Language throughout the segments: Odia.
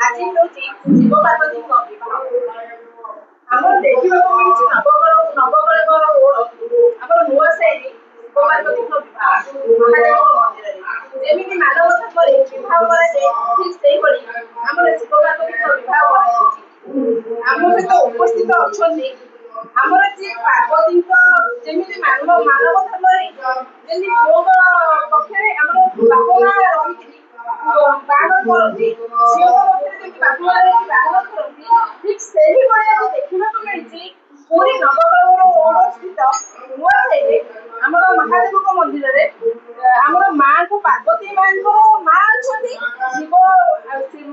आज हूँ शिव पार्वती ଆମର ଦେଖିବାକୁ ମିଳିଛି ନବକଳେବର ଓଳ ଆମର ନୂଆ ସାହିରେ ଶିବ ପାର୍ବତୀଙ୍କ ବିବାହ ମହାଦେବଙ୍କ ମନ୍ଦିରରେ ଯେମିତି ମାନବ ଧର୍ମରେ ବିବାହ କରାଯାଏ ଠିକ୍ ସେହିଭଳି ଆମର ଶିବ ପାର୍ବତୀଙ୍କ ବିବାହ କରାଯାଉଛି। ଆମ ସହିତ ଉପସ୍ଥିତ ଅଛନ୍ତି ଆମର ଯିଏ ପାର୍ବତୀଙ୍କ ଯେମିତି ମାନବ ଧର୍ମରେ ଯେମିତି ପୁଅଙ୍କ ପକ୍ଷରେ ଆମର ବାପା ମା ରହିକିରି ବାହାଘର କରନ୍ତି ଝିଅଙ୍କ ପକ୍ଷରେ ଯେମିତି ବାପା ମା ରହିକି ବାହାଘର କରନ୍ତି ଠିକ୍ ସେହିଭଳି ଆଜି ଦେଖିବାକୁ ମିଳିଛି ପୁରୀ ନବକଳେବର ଓଡ଼ ସ୍ଥିତ ନୂଆସାହିରେ ଆମର ମହାଦେବଙ୍କ ମନ୍ଦିରରେ ଆମର ମାଙ୍କୁ ପାର୍ବତୀ ମାଙ୍କର ମା ଅଛନ୍ତି ଶିବ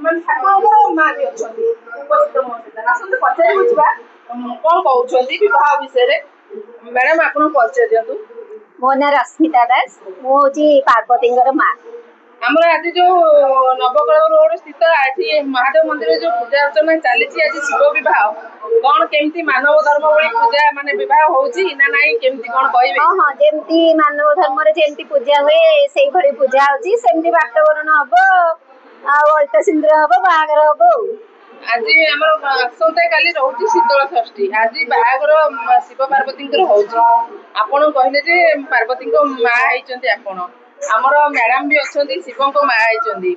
ମାନେ ଠାକୁରଙ୍କର ମା ବି ଅଛନ୍ତି ଉପସ୍ଥିତ ମୋ ସହିତ ଆସନ୍ତୁ ପଚାରି ବୁଝିବା କଣ କହୁଛନ୍ତି ବିବାହ ବିଷୟରେ। ମ୍ୟାଡାମ ଆପଣଙ୍କୁ ପରିଚୟ ଦିଅନ୍ତୁ। ମୋ ନାଁ ରଶ୍ମିତା ଦାସ, ମୁଁ ହଉଛି ପାର୍ବତୀଙ୍କର ମା। ଆମର ଆଜି ଯୋଉ ନବକଳେବର ରୋଡ ସ୍ଥିତ ଆଜି ମହାଦେବ ମନ୍ଦିରରେ ଯୋଉ ପୂଜା ଅର୍ଚ୍ଚନା ଚାଲିଛି ଆଜି ଶିବ ବିବାହ କଣ କେମିତି ମାନବ ଧର୍ମ ଭଳି ପୂଜା ମାନେ ବିବାହ ହଉଛି ନା ନାଇଁ କେମିତି କଣ କହିବେ? ହଁ ଯେମିତି ମାନବ ଧର୍ମରେ ଯେମିତି ପୂଜା ହୁଏ ସେଇଭଳି ପୂଜା ହଉଛି, ସେମିତି ବାଟବରଣ ହବ ଆଉ ଅଳତା ସିନ୍ଦୁର ହବ, ବାହାଘର ହବ ଆଉ। ଆଜି ଆମର ଆସନ୍ତା କାଲି ରହୁଛି ଶୀତଳ ଷଷ୍ଠୀ, ଆଜି ବାହାଘର ଶିବ ପାର୍ବତୀଙ୍କର ହଉଛି। ଆପଣ କହିଲେ ଯେ ପାର୍ବତୀଙ୍କ ମା ହେଇଛନ୍ତି ଆପଣ, ଆମର ମ୍ୟାଡାମ ବି ଅଛନ୍ତି ଶିବଙ୍କ ମା ହେଇଛନ୍ତି,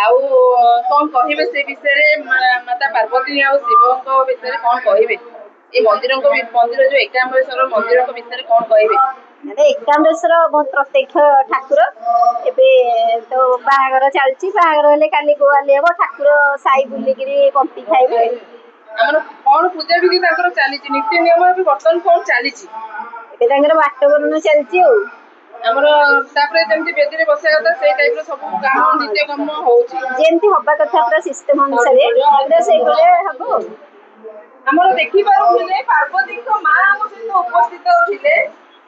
ଆଉ କଣ କହିବେ ସେ ବିଷୟରେ ମାତା ପାର୍ବତୀ ଆଉ ଶିବଙ୍କ ବିଷୟରେ କଣ କହିବେ? ଏ ମନ୍ଦିର ଯୋଉ ଏକାମ୍ରେଶ୍ୱର ମନ୍ଦିରଙ୍କ ବିଷୟରେ କଣ କହିବେ? ଏକାମ୍ରେଶ୍ୱର ବହୁତ ପ୍ରତ୍ୟକ୍ଷ ଠାକୁର। ଏବେ ତ ବାହାଘର ଚାଲିଛି, ବାହାଘର ହେଲେ କାଲି ଗୋଆଲି ହବ, ଠାକୁର ସାଇ ବୁଲିକିରି ପମ୍ପି ଖାଇବେ। ଆମର କଣ ପୂଜା ବିଧି ତାଙ୍କର ଚାଲିଛି, ନୀତି ନିୟମ ଏବେ ବର୍ତ୍ତମାନ କଣ ଚାଲିଛି? ଏବେ ତାଙ୍କର ବାଟବରଣ ଚାଲିଛି ଆଉ। ଆମର ତାପରେ ଯେମିତି ବେଦୀରେ ବସିବା କଥା ସେଇ ଟାଇପର ସବୁ କାମ ନିତ୍ୟକର୍ମ ହଉଛି ଯେମିତି ହବା କଥା ପୁରା ସିଷ୍ଟମ ଅନୁସାରେ ପୁରା ସେଇଭଳିଆ ହବ ଆଉ। ଆମର ଦେଖିପାରୁଥିଲେ ପାର୍ବତୀଙ୍କ ମା ଆମ ସହିତ ଉପସ୍ଥିତ ଥିଲେ,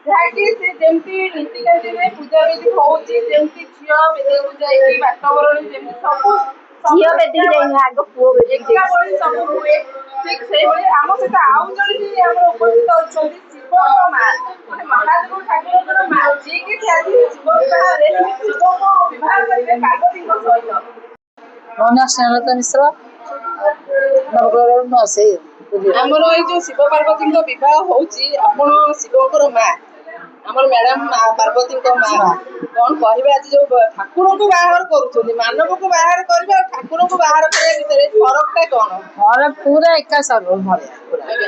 ଯାହାକି ସେ ଯେମିତି ନୀତିକାନ୍ତିରେ ପୂଜାବିଧି ହଉଛି ଯେମିତି ଝିଅ ବେଦୀକୁ ଯାଇକି ବାଟବରଣୀ ଯେମିତି ସବୁ ଝିଅ ବେଦୀକି ଯାଇନି, ଆଗ ପୁଅ ବେଦୀକି ଏକାଭଳି ସବୁ ହୁଏ, ଠିକ ସେଇଭଳି ଆମ ସହିତ ଆଉ ଜଣେ ବି ଆମର ଉପସ୍ଥିତ ଅଛନ୍ତି ଶିବଙ୍କ ମା, ମାନେ ମହାଦେବ ଠାକୁରଙ୍କର ମା, ଯିଏକି ଆଜି ଶିବ ବିବାହରେ ଶିବଙ୍କୁ ବିବାହ କରିବେ ପାର୍ବତୀଙ୍କ ସହିତ। ମୋ ନାଁ ସ୍ନେହଲତା ମିଶ୍ର, ନବକଳେବର ନୂଆସାହି। ଆମର ଏଇ ଯୋଉ ଶିବ ପାର୍ବତୀଙ୍କ ବିବାହ ହଉଛି, ଆପଣ ଶିବଙ୍କର ମା, ଆମର ମ୍ୟାଡାମ ପାର୍ବତୀଙ୍କ ମା, କଣ କହିବେ ଆଜି ଯୋଉ ଠାକୁରଙ୍କୁ ବାହାଘର କରୁଛନ୍ତି, ମାନବକୁ ବାହାଘର କରିବା ଆଉ ଠାକୁରଙ୍କୁ ବାହାଘର କରିବା ଭିତରେ ଫରକ ଟା କଣ? ଘର ପୁରା ଏକା ସର୍ବ ଭଳିଆ,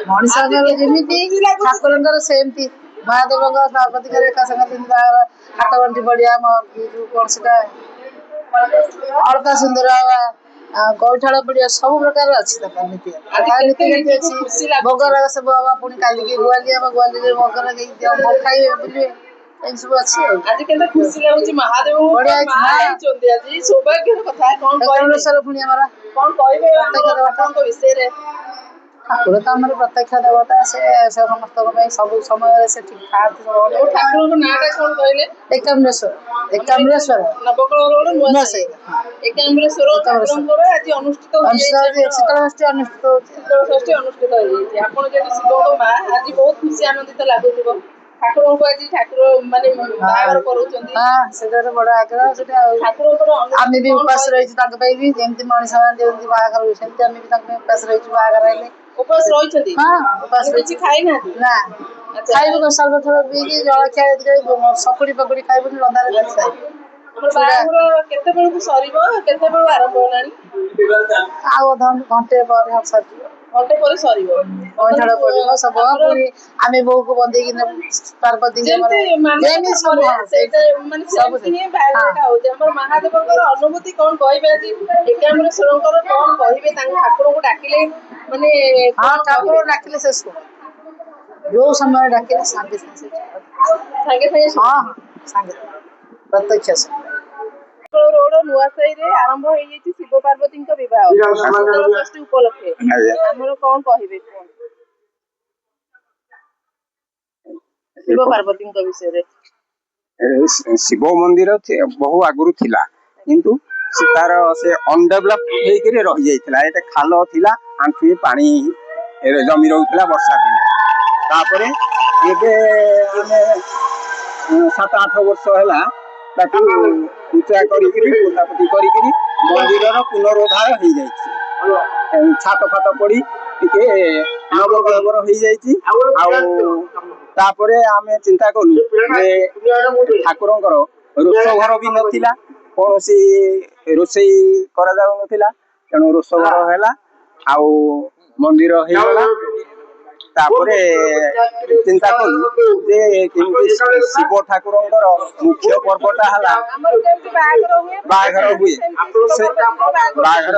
ମଣିଷଙ୍କର ଯେମିତି ଠାକୁରଙ୍କର ସେମିତି ମହାଦେବଙ୍କ ପାର୍ବତୀଙ୍କର ଏକା ସାଙ୍ଗରେ ଯେମିତି ବାହାଘର ହାତ ଗଣ୍ଠି ପଡିଆ, ଯୋଉ କଣ ସେଟା ଅଳତା ସିନ୍ଦୁର ହବା, ଗଇଠାଳ ପଡିଆ, ସବୁ ପ୍ରକାର ଅଛି ତାଙ୍କର ନୀତିକାନ୍ତି ଅଛି। ଭୋଗରାଗ ସବୁ ହବ, ପୁଣି କାଲିକି ଗୁଆଲି ହବ, ଗୁଆଲିରେ ଭୋଗରାଗ ଖାଇବେ ବୁଲିବେ, ଏମିତି ସବୁ ଅଛି ଆଉ। ଆଜି କେତେ ଖୁସି ଲାଗୁଛି ମହାଦେବ ବଢିଆ ମା ହେଇଛନ୍ତି, ଆଜି ସୌଭାଗ୍ୟର କଥା। କଣ କହିବେ ପୁଣି ଆମର କଣ କହିବେ ପ୍ରତ୍ୟକ୍ଷ ଦେବତା ଠାକୁରଙ୍କ ବିଷୟରେ? ଠାକୁର ତ ଆମର ପ୍ରତ୍ୟକ୍ଷ ଦେବତା, ସେ ସମସ୍ତଙ୍କ ପାଇଁ ସବୁ ସମୟରେ ସେ ଠିକ ଥାଆନ୍ତି। ଠାକୁରଙ୍କ ନାଁ ଟା କଣ କହିଲେ? ଏକାମ୍ରେଶ୍ୱର। ଏକାମ୍ରେଶ୍ୱର ନବକଳେବର ନୂଆସାହି ଏକାମ୍ରେଶ୍ୱର ଏକାମ୍ରେଶ୍ୱର ଠାକୁରଙ୍କର ଆଜି ଅନୁଷ୍ଠିତ ହୋଇଯାଇଛି, ଶୀତଳ ଷଷ୍ଠୀ ଅନୁଷ୍ଠିତ ହଉଛି। ଶୀତଳ ଷଷ୍ଠୀ ଅନୁଷ୍ଠିତ ହେଇଯାଇଛି। ଆପଣ ଯେହେତୁ ଶିବଙ୍କ ମା, ଆଜି ବହୁତ ଖୁସି ଆନନ୍ଦିତ ଲାଗୁଥିବ ଠାକୁରଙ୍କୁ ଆଜି ଠାକୁର ମାନେ ବାହାଘର କରୁଛନ୍ତି। ହଁ, ସେଟା ଗୋଟେ ବଡ ଆଗ୍ରହ ସେଟା ଆଉ। ଠାକୁରଙ୍କର ଆମେ ବି ଉପାସ ରହିଛୁ ତାଙ୍କ ପାଇଁ ବି, ଯେମିତି ମଣିଷ ମାନେ ଯେମିତି ବାହାଘର ହୁଏ ସେମିତି ଆମେ ବି ତାଙ୍କ ପାଇଁ ଉପାସ ରହିଛୁ। ବାହାଘର ହେଲେ ଉପାସ ରହିଛନ୍ତି? ହଁ, ଉପାସ କିଛି ରହିଛୁ। ଖାଇନାହାନ୍ତି? ନା, ଖାଇବୁ ସର୍ବଥର ପିଇକି ଜଳଖିଆ ସକୁଡି ପକୁଡି ଖାଇବୁନି, ରନ୍ଧାରେ କିଛି ଖାଇବୁ। ବାହାଘର କେତେବେଳକୁ ସରିବ, କେତେବେଳୁ ଆରମ୍ଭ ହେଲାଣି? ଆଉ ଘଣ୍ଟେ ପରେ ସରିଯିବ। ଘଣ୍ଟେ ପରେ ସରିବ। ଗଇଁଠାଳ ପଡିବ ସବୁ, ପୁଣି ଆମେ ବୋହୂକୁ ବନ୍ଦେଇକି ନେବୁ ପାର୍ବତୀଙ୍କ ଯେମିତି ମାନବ ଧର୍ମରେ ସେଇଟା ମାନେ ସେମିତି ହିଁ ବାହାଘରଟା ହଉଛି। ଆମର ମହାଦେବଙ୍କର ଅନୁଭୂତି କଣ କହିବେ ଆଜି ଏକାମ୍ରେଶ୍ୱରଙ୍କର, କଣ କହିବେ ତାଙ୍କୁ ଠାକୁରଙ୍କୁ ଡାକିଲେ ମାନେ ହଁ, ଠାକୁର ଡାକିଲେ ସେ ଶୁଣ, ଯୋଉ ସମୟରେ ଡାକିଲେ ସାଙ୍ଗେ ସାଙ୍ଗେ ସାଙ୍ଗେ ହଁ ସାଙ୍ଗେ ପ୍ରତ୍ୟକ୍ଷ ରୋଡ ନୂଆସାହିରେ ଆରମ୍ଭ ହେଇଯାଇଛି ଶିବ ପାର୍ବତୀଙ୍କ ବିବାହ ଶୀତଳ ଷଷ୍ଠୀ ଉପଲକ୍ଷେ। ଆମର କଣ କହିବେ କୁହନ୍ତୁ ଶିବ ପାର୍ବତୀଙ୍କ ବିଷୟରେ? ଶିବ ମନ୍ଦିର ବହୁ ଆଗରୁ ଥିଲା, କିନ୍ତୁ ତାର ସେ ଅନଡେଭଲପ ହେଇକରି ରହିଯାଇଥିଲା। ଏତେ ଖାଲ ଥିଲା, ଆଣ୍ଠୁଏ ପାଣି ଜମି ରହୁଥିଲା ବର୍ଷା ଦିନେ। ତାପରେ ଏବେ ଆମେ 7-8 ବର୍ଷ ହେଲା ତାକୁ ଉଚ୍ଚା କରିକିରି ପୋତାପୋତି କରିକିରି ମନ୍ଦିରର ପୁନରୁଦ୍ଧାର ହେଇଯାଇଛି। ଛାତ ଫାତ ପଡି ଟିକେ ନବକଳେବର ହେଇଯାଇଛି। ଆଉ ତାପରେ ଆମେ ଚିନ୍ତା କଲୁ ଯେ ଠାକୁରଙ୍କର ରୋଷ ଘର ବି ନଥିଲା, କୌଣସି ରୋଷେଇ କରାଯାଉନଥିଲା, ତେଣୁ ରୋଷ ଘର ହେଲା ଆଉ ମନ୍ଦିର ହେଇଗଲା। ତାପରେ ଚିନ୍ତା କଲୁ ଯେ କେମିତି ଶିବ ଠାକୁରଙ୍କର ମୁଖ୍ୟ ପର୍ବଟା ହେଲା ଆମର ଯେମିତି ବାହାଘର ହୁଏ। ସେ ବାହାଘର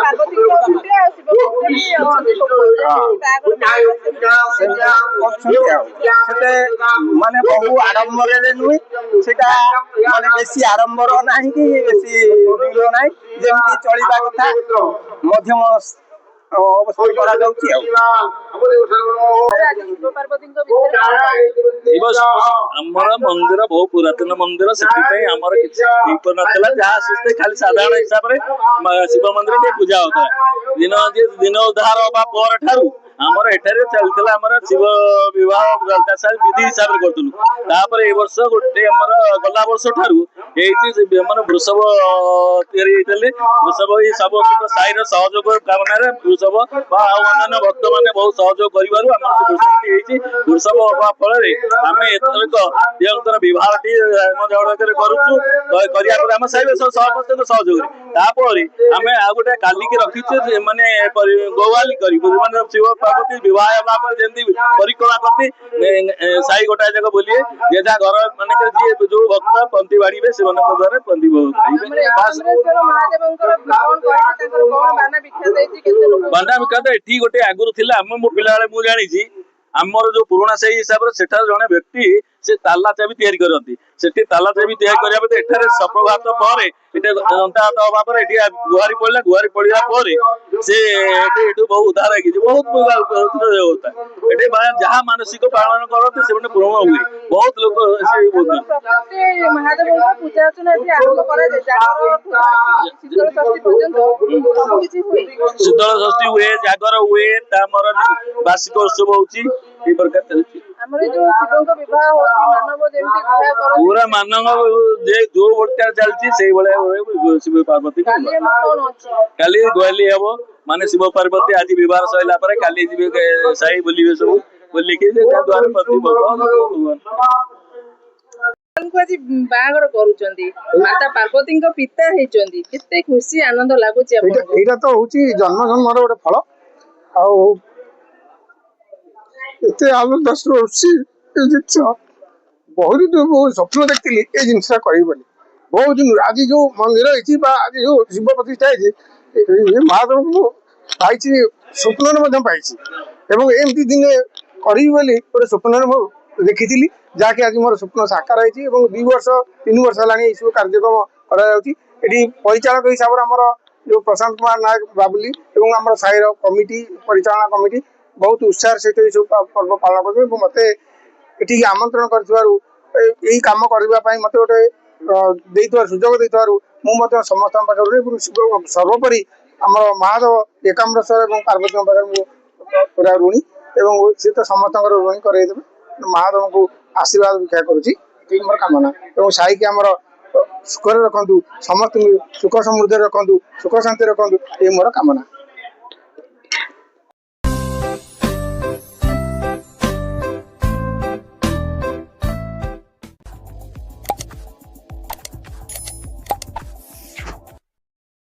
ପାର୍ବତୀଙ୍କ ପଟେ ଆଉ ଶିବ ପଟେ ବି ଅଛନ୍ତି କରୁଛନ୍ତି ଆଉ ସେତେ ମାନେ ବହୁ ଆଡମ୍ବରରେ ନୁହେଁ, ସେଟା ମାନେ ବେଶୀ ଆଡମ୍ବର ନାହିଁ କି ବେଶୀ ଦୂର ନାହିଁ, ଯେମିତି ଚଳିବା କଥା ମଧ୍ୟମ ଅବସ୍ଥା କରାଯାଉଛି ଆଉ। ଶିବ ପାର୍ବତୀଙ୍କ ଭିତରେ ଆମର ମନ୍ଦିର ବହୁ ପୁରାତନ ମନ୍ଦିର, ସେଥିପାଇଁ ଆମର କିଛି ଦୀପ ନଥିଲା, ଯାହା ସୁସ୍ଥେ ଖାଲି ସାଧାରଣ ହିସାବରେ ଶିବ ମନ୍ଦିର ଟିକେ ପୂଜା ହଉଥିଲା। ଦିନ ଉଦ୍ଧାର ହବା ପରଠାରୁ ଆମର ଏଠାରେ ଚାଲିଥିଲା ଆମର ଶିବ ବିବାହ ବିଧି ହିସାବରେ କରୁଥିଲୁ। ତାପରେ ଏ ବର୍ଷ ଗୋଟେ ଆମର ଗଲା ବର୍ଷ ଠାରୁ ହେଇଛି ମାନେ ବୃଷଭ ତିଆରି ହେଇଥିଲେ। ବୃଷଭ ଏଇ ସମସ୍ତଙ୍କ ସାହିର ସହଯୋଗ କାମନାରେ ବୃଷଭ ବା ଆଉ ଅନ୍ୟାନ୍ୟ ଭକ୍ତ ମାନେ ବହୁତ ସହଯୋଗ କରିବାରୁ ଆମର ସେ ବୃଷଭଟି ହେଇଛି। ବୃଷଭ ହବା ଫଳରେ ଆମେ ଏଥରକ ଦେବଙ୍କର ବିବାହଟି କରୁଛୁ। କରିବା ପରେ ଆମ ସାହିର ସମସ୍ତଙ୍କ ସହଯୋଗରେ ତାପରେ ଆମେ ଆଉ ଗୋଟେ କାଲିକି ରଖିଛୁ ମାନେ ଗୌହାଲି କରିବୁ, ମାନେ ଶିବ ପାର୍ବତୀ ବିବାହ ହେବା ପରେ ଯେମିତି ପରିକ୍ରମା କରନ୍ତି ସାହି ଗୋଟାଏ ଯାକ ବୁଲିବେ, ଯେ ଯାହା ଘର ମାନଙ୍କରେ ଯିଏ ଯୋଉ ଭକ୍ତ ପନ୍ତି ବାଢିବେ ସେମାନଙ୍କ ଦ୍ୱାରା ପନ୍ତି ବାନା ବିଖ୍ୟାତ ଏଠି ଗୋଟେ ଆଗରୁ ଥିଲା। ମୋ ପିଲାବେଳେ ମୁଁ ଜାଣିଛି ଆମର ଯୋଉ ପୁରୁଣା ସାହି ହିସାବରେ ସେଠାରେ ଜଣେ ବ୍ୟକ୍ତି ସେ ତାଲା ଚାବି ତିଆରି କରନ୍ତି। ସେଠି ତାଲା ଚାବି ତିଆରି କରିବା ପରେ ଏଠାରେ ସପ୍ରଭାତ ପରେ ଏଠି ଦନ୍ତାହାତ ହବା ପରେ ଏଠି ଗୁହାରି ପଡିଲା। ଗୁହାରି ପଡିବା ପରେ ସେ ଏଠୁ ବହୁ ଉଦ୍ଧାର ହେଇଛି। ବହୁତ ଏଠି ଯାହା ମାନସିକ ପାଳନ କରନ୍ତି ସେମାନେ ପୂରଣ ହୁଏ। ବହୁତ ଲୋକ ମହାଦେବଙ୍କ ପୂଜା ଅର୍ଚ୍ଚନା ଏଠି ଆରମ୍ଭ କରାଯାଏ। ଶୀତଳ ଷଷ୍ଠୀ ପର୍ଯ୍ୟନ୍ତ ସବୁ କିଛି ହୁଏ। ଶୀତଳ ଷଷ୍ଠୀ ହୁଏ, ଜାଗର ହୁଏ, ଆମର ବାର୍ଷିକ ଉତ୍ସବ ହଉଛି, ଏଇ ପ୍ରକାର ଚାଲିଛି। ଆମର ଯୋଉ ଶିବଙ୍କ ବିବାହ ହଉଛି ମାନବ ଯେମିତି ପୁରା ମାନବ ଯୋଉ ଭଳିଆ ଚାଲିଛି ସେଇଭଳିଆ ଶିବ ପାର୍ବତୀ କାଲି ଗୁହାଲି ହବ। ମାନେ ଶିବ ପାର୍ବତୀ ଆଜି ବିବାହ ସରିଲା ପରେ କାଲି ଯିବେ ସାହି ବୁଲିବେ, ସବୁ ବୁଲିକି ଆଜି ବାହାଘର କରୁଛନ୍ତି, ମାତା ପାର୍ବତୀଙ୍କ ପିତା ହେଇଛନ୍ତି, କେତେ ଖୁସି ଆନନ୍ଦ ଲାଗୁଛି ଆପଣଙ୍କୁ? ଏଇଟା ତ ହଉଛି ଜନ୍ମ ଜନ୍ମର ଗୋଟେ ଫଳ। ଆଉ ଏତେ ଆନନ୍ଦ ଆସୁଛି ଏ ଜିନିଷ। ବହୁତ ସ୍ୱପ୍ନ ଦେଖିଥିଲି ଏ ଜିନିଷଟା କରିବି ବୋଲି ବହୁତ ଦିନ। ଆଜି ଯୋଉ ମନ୍ଦିର ହେଇଛି ବା ଆଜି ଯୋଉ ଶିବ ପ୍ରତିଷ୍ଠା ହେଇଛି, ମହାଦେବଙ୍କୁ ପାଇଛି, ସ୍ୱପ୍ନରେ ମଧ୍ୟ ପାଇଛି। ଏବଂ ଏମିତି ଦିନେ କରିବି ବୋଲି ଗୋଟେ ସ୍ୱପ୍ନରେ ମୁଁ ଦେଖିଥିଲି, ଯାହାକି ଆଜି ମୋର ସ୍ୱପ୍ନ ସାକାର ହେଇଛି। ଏବଂ 3 ବର୍ଷ ହେଲାଣି ଏଇସବୁ କାର୍ଯ୍ୟକ୍ରମ କରାଯାଉଛି। ଏଠି ପରିଚାଳକ ହିସାବରେ ଆମର ଯୋଉ ପ୍ରଶାନ୍ତ କୁମାର ନାୟକ ବାବୁଲି ଏବଂ ଆମର ସାହିର କମିଟି, ପରିଚାଳନା କମିଟି ବହୁତ ଉତ୍ସାହର ସହିତ ଏଇ ସବୁ ପର୍ବ ପାଳନ କରିବେ। ଏବଂ ମତେ ଏଠିକି ଆମନ୍ତ୍ରଣ କରିଥିବାରୁ ଏଇ କାମ କରିବା ପାଇଁ ମତେ ଗୋଟେ ଦେଇଥିବାରୁ, ସୁଯୋଗ ଦେଇଥିବାରୁ ମୁଁ ମଧ୍ୟ ସମସ୍ତଙ୍କ ପାଖରେ ଏବଂ ସର୍ବୋପରି ଆମର ମହାଦେବ ଏକାମ୍ରେଶ୍ୱର ଏବଂ ପାର୍ବତୀଙ୍କ ପାଖରେ ମୁଁ ପୁରା ଋଣୀ। ଏବଂ ସେ ତ ସମସ୍ତଙ୍କର ଋଣୀ କରାଇଦେବେ। ମହାଦେବଙ୍କୁ ଆଶୀର୍ବାଦ ଭିକ୍ଷା କରୁଛି, ଏତିକି ମୋର କାମନା। ଏବଂ ସାହିକି ଆମର ସୁଖରେ ରଖନ୍ତୁ, ସମସ୍ତଙ୍କୁ ସୁଖ ସମୃଦ୍ଧିରେ ରଖନ୍ତୁ, ସୁଖ ଶାନ୍ତିରେ ରଖନ୍ତୁ, ଏଇ ମୋର କାମନା।